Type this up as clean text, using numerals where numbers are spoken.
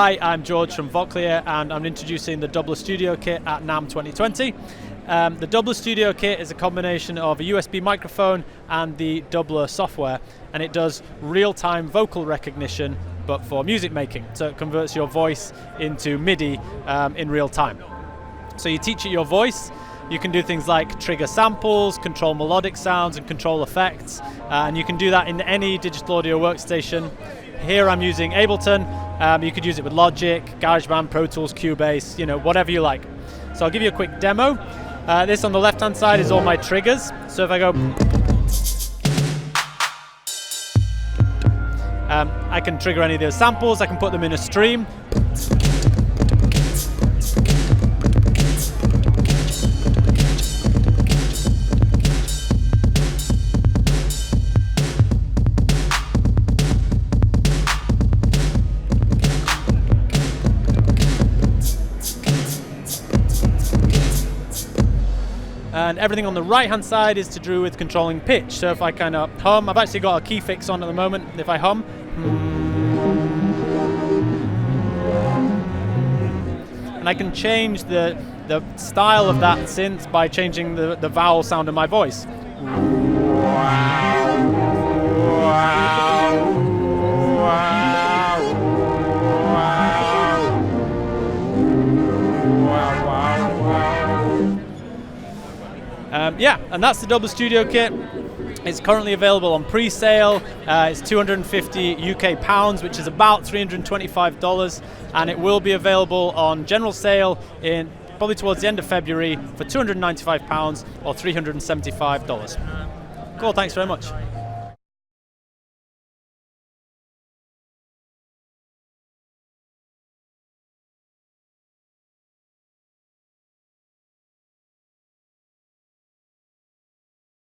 Hi, I'm George from Vochlea, and I'm introducing the Doubler Studio Kit at NAMM 2020. The Doubler Studio Kit is a combination of a USB microphone and the Doubler software, and it does real-time vocal recognition, but for music making. So it converts your voice into MIDI in real time. So you teach it your voice. You can do things like trigger samples, control melodic sounds, and control effects, and you can do that in any digital audio workstation. Here I'm using Ableton. You could use it with Logic, GarageBand, Pro Tools, Cubase, whatever you like. So I'll give you a quick demo. This on the left-hand side is all my triggers. So if I go, I can trigger any of those samples. I can put them in a stream. And everything on the right-hand side is to do with controlling pitch. So if I kind of hum, I've actually got a key fix on at the moment. If I hum, and I can change the style of that synth by changing the vowel sound of my voice. Yeah, and that's the Doubler Studio Kit. It's currently available on pre-sale. It's 250 UK pounds, which is about $325, and it will be available on general sale in probably towards the end of February for £295 or $375. Cool, thanks very much.